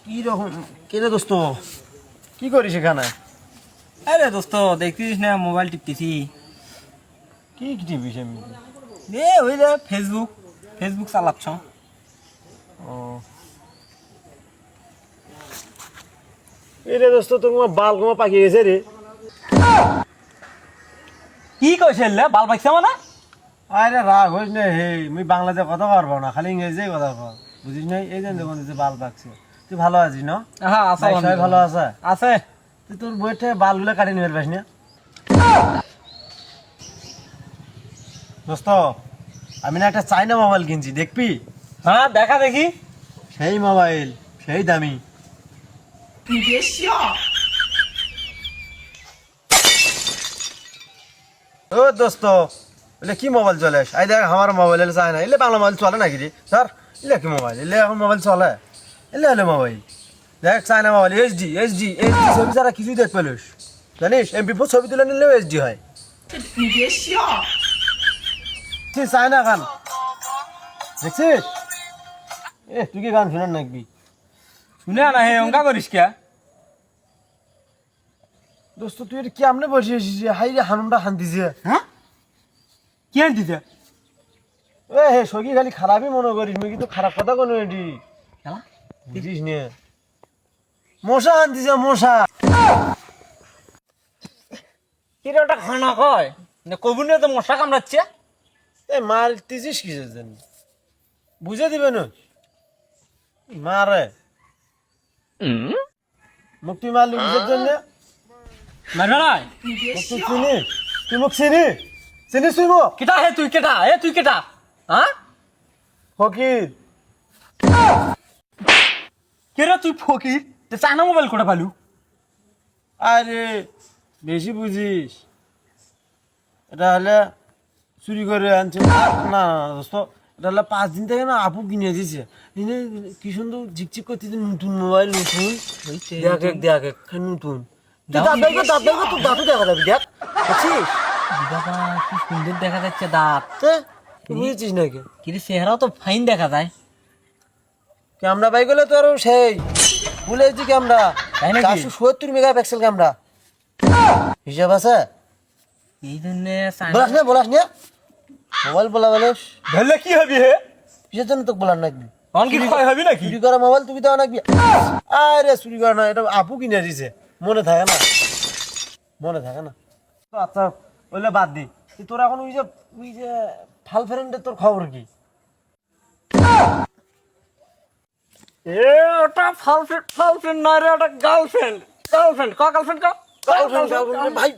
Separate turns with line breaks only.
কি রকম কেনে দোস্ত, কি করিস এখানে?
আরে দোস্ত দেখতিস না মোবাইল টিপতেছি।
কি টিভিস এমনি?
ওই যে ফেসবুক ফেসবুক চালাচ্ছ।
ও এরে দোস্ত, তোর বাল গোমা পাকিয়ে গেছে রে।
কি কইছিল বাল পাইছে মানে?
আরে রাগ হইস না, হে মুই বাংলাতে কথা পারবো না, খালি ইংরেজিতে কথা কর, বুঝিস না? এই জন্য দেখুন যে বাল পাকছে। তুই ভালো আছিস না?
হ্যাঁ আছে,
সবাই ভালো আছে?
আছে।
তুই তোর বইতে বালগুলো কাটি নিতে পারিস না? দোস্ত, আমি না একটা চাইনা মোবাইল কিনছি, দেখবি?
হ্যাঁ দেখা দেখি।
সেই মোবাইল, সেই দামি। ও দোস্ত, এলে কি মোবাইল চলে? আই দেখ আমার মোবাইল এলে চায় না, এলে বাংলা মোবাইল চলে নাকি রে স্যার? এলে কি মোবাইল? এলে এখন মোবাইল চলে? এলে এলে মোবাইল দেখ, China mobile, HD HD HD ছবি ছাড়া কিছুই দেখ পেলিস, জানিস? MP4 ছবি তুলে নিলেও এইচডি হয়। চায়না গান দেখছিস? তুই কি গান শুনেন নাকি?
শুনে না হে অঙ্কা করিস কে?
দোস্ত তুই এটা কি আমনে বসিয়েছিস? হাই রে হানুমটা হানতিছে।
হ্যাঁ কি আনতিছে?
হে সগি খালি খারাপই মনে করিস, মুই কিন্তু খারাপ কথা কোনো এটি
খেলা
বুঝিস নে। মশা আনতিছে, মশা।
কিরে ওটা খানা কয় না কবুনে তো মশা কামড়াচ্ছে।
মারতিছিস কিসের জন্য? বুঝে দিবে না মারে মুক্তি মারলি বুঝের জন্য?
মারবে না
মুখ তুই চিনি? তুই মুখ চিনি? চিনিস তুই মুখ?
কেটা হে তুই কেটা? হে তুই কেটা? হ্যাঁ
ফকির।
কেরে তুই ফকির? তে চায়না মোবাইল কোটা পালু?
আরে বেশি বুঝিস, এটা হলে চুরি করে আনছে না। না দোস্ত, এটা হলে 5 দিন থেকে না আপু কিনে দিয়েছে। কি সুন্দর ঝিকঝিক করতে, নতুন মোবাইল, নতুন দেখ দেখ নতুন। তুই দাঁত দেখবে, দাঁত দেখবে, তোর দাঁতও দেখা যাবে, দেখ দেখছিস?
বাবা কি সুন্দর দেখা যাচ্ছে দাঁত।
তুই বুঝেছিস নাকি?
কিন্তু চেহারাও তো ফাইন দেখা যায়।
ক্যামেরা বাই গেলে তো আরো সেই ভুলেছি ক্যামেরা,
তাই নাকি?
470 মেগাপিক্সেল ক্যামেরা, হিসাব আছে?
এই জন্য
বলাস না মোবাইল বলা বলিস
ধরলে কি হবে হে?
কিসের জন্য তোকে বলার নাকি?
অন কি ক্ষয় হবে নাকি?
চুরি করা মোবাইল তুমি দাও নাকি? আরে চুরি করা না, এটা আপু কিনে দিছে, মনে থাকে না, মনে থাকে না তো। আচ্ছা ওইলে বাদ দি, তোর এখন ওই যে ফাল ফ্রেন্ডের তোর খবর কি?
এ ওটা ফালফ্রেন্ড না রে, ওটা গার্লফ্রেন্ড। গার্লফ্রেন্ড ক গার্লফ্রেন্ড ক
ভাই